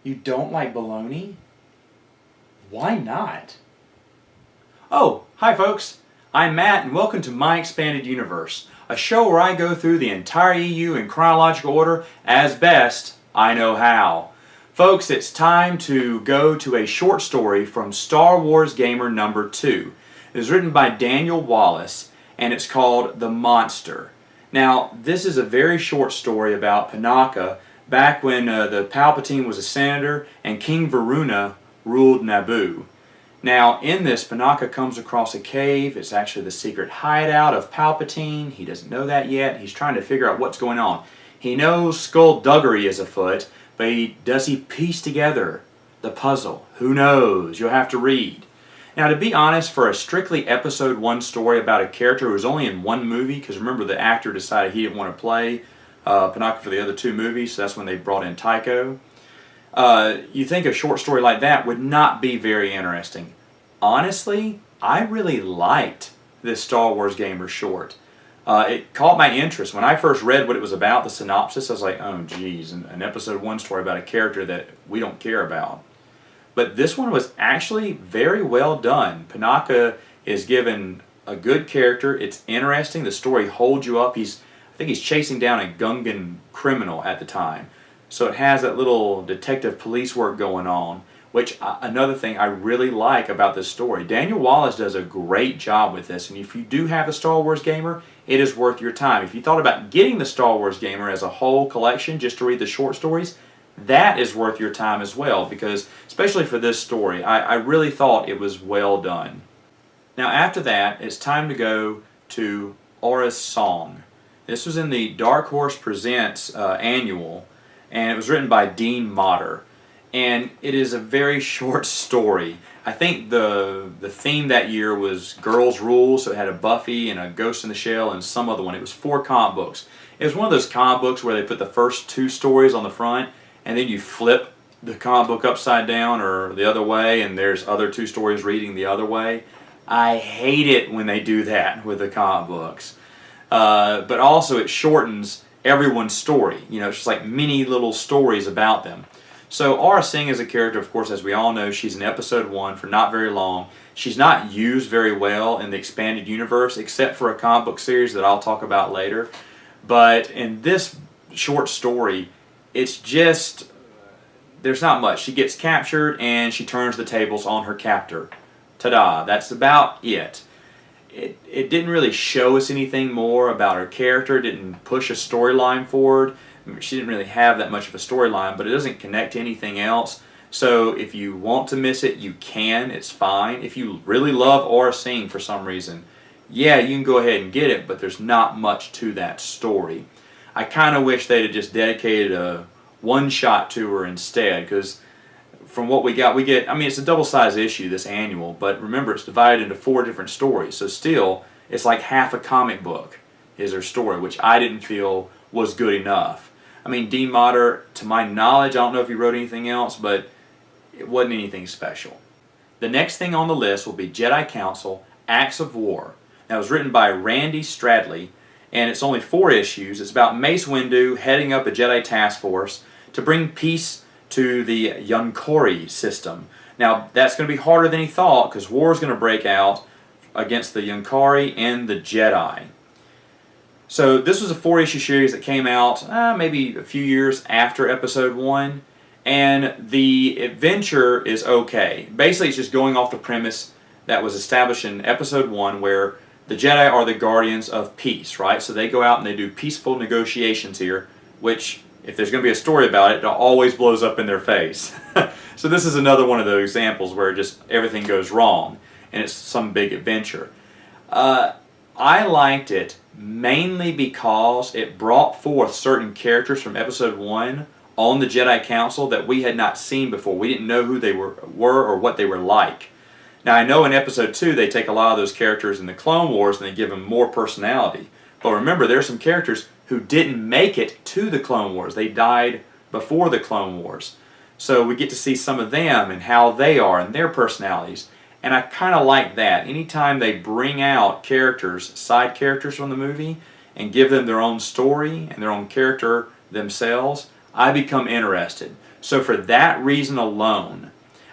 You don't like bologna? Why not? Oh, hi folks. I'm Matt and welcome to My Expanded Universe, a show where I go through the entire EU in chronological order as best I know how. Folks, it's time to go to a short story from Star Wars Gamer number 2. It was written by Daniel Wallace and it's called The Monster. Now, this is a very short story about Panaka back when the Palpatine was a senator and King Varuna ruled Naboo. Now, in this, Panaka comes across a cave. It's actually the secret hideout of Palpatine. He doesn't know that yet. He's trying to figure out what's going on. He knows skullduggery is afoot, but does he piece together the puzzle? Who knows? You'll have to read. Now, to be honest, for a strictly Episode 1 story about a character who was only in one movie, because remember the actor decided he didn't want to play Panaka for the other two movies, so that's when they brought in Tycho. You think a short story like that would not be very interesting. Honestly, I really liked this Star Wars Gamer short. It caught my interest. When I first read what it was about, the synopsis, I was like, oh geez, an Episode 1 story about a character that we don't care about. But this one was actually very well done. Panaka is given a good character. It's interesting. The story holds you up. I think he's chasing down a Gungan criminal at the time. So it has that little detective police work going on, which another thing I really like about this story. Daniel Wallace does a great job with this, and if you do have a Star Wars Gamer, it is worth your time. If you thought about getting the Star Wars Gamer as a whole collection just to read the short stories, that is worth your time as well, because especially for this story, I really thought it was well done. Now after that, it's time to go to Aurra's Song. This was in the Dark Horse Presents annual, and it was written by Dean Motter. And it is a very short story. I think the theme that year was Girls Rule, so it had a Buffy and a Ghost in the Shell and some other one. It was 4 comic books. It was one of those comic books where they put the first 2 stories on the front, and then you flip the comic book upside down or the other way, and there's other 2 stories reading the other way. I hate it when they do that with the comic books. But also it shortens everyone's story. You know, it's just like mini little stories about them. So Aurra Sing is a character, of course, as we all know, she's in Episode 1 for not very long. She's not used very well in the expanded universe, except for a comic book series that I'll talk about later. But in this short story, it's just, there's not much. She gets captured and she turns the tables on her captor. Ta-da, that's about it. It didn't really show us anything more about her character, didn't push a storyline forward. She didn't really have that much of a storyline, but it doesn't connect to anything else. So if you want to miss it, you can. It's fine. If you really love Aurra Sing for some reason, yeah, you can go ahead and get it, but there's not much to that story. I kind of wish they'd have just dedicated a one-shot to her instead, because from what we get, I mean, it's a double-sized issue, this annual, but remember, it's divided into 4 different stories, so still, it's like half a comic book is her story, which I didn't feel was good enough. I mean, Dean Motter, to my knowledge, I don't know if he wrote anything else, but it wasn't anything special. The next thing on the list will be Jedi Council, Acts of War. That was written by Randy Stradley, and it's only 4 issues. It's about Mace Windu heading up a Jedi task force to bring peace to the Yunkori system. Now, that's going to be harder than he thought, because war is going to break out against the Yunkori and the Jedi. So this was a 4-issue series that came out maybe a few years after Episode 1, and the adventure is okay. Basically, it's just going off the premise that was established in Episode 1, where the Jedi are the guardians of peace, right? So they go out and they do peaceful negotiations here, which, if there's going to be a story about it, it always blows up in their face. So this is another one of those examples where just everything goes wrong, and it's some big adventure. I liked it mainly because it brought forth certain characters from Episode 1 on the Jedi Council that we had not seen before. We didn't know who they were or what they were like. Now, I know in Episode 2 they take a lot of those characters in the Clone Wars and they give them more personality. But remember, there are some characters who didn't make it to the Clone Wars. They died before the Clone Wars. So we get to see some of them and how they are and their personalities. And I kind of like that. Anytime they bring out characters, side characters from the movie, and give them their own story and their own character themselves, I become interested. So for that reason alone,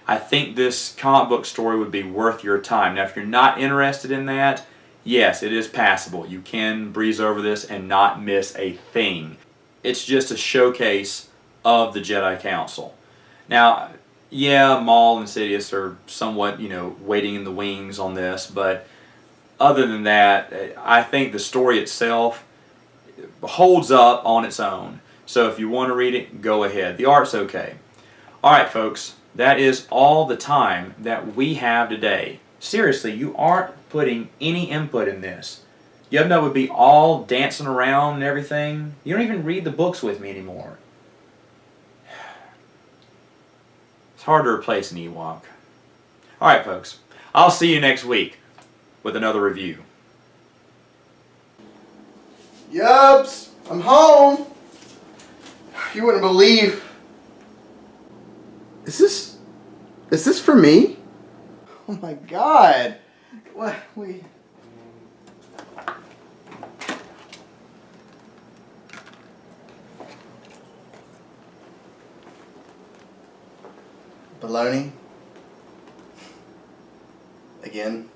I think this comic book story would be worth your time. Now if you're not interested in that, yes, it is passable. You can breeze over this and not miss a thing. It's just a showcase of the Jedi Council. Now, yeah, Maul and Sidious are somewhat, waiting in the wings on this, but other than that, I think the story itself holds up on its own. So if you want to read it, go ahead. The art's okay. Alright folks, that is all the time that we have today. Seriously, you aren't putting any input in this. Yubna would be all dancing around and everything. You don't even read the books with me anymore. It's hard to replace an Ewok. Alright folks, I'll see you next week with another review. Yubs, I'm home. You wouldn't believe. Is this for me? Oh my God. What Baloney? Again?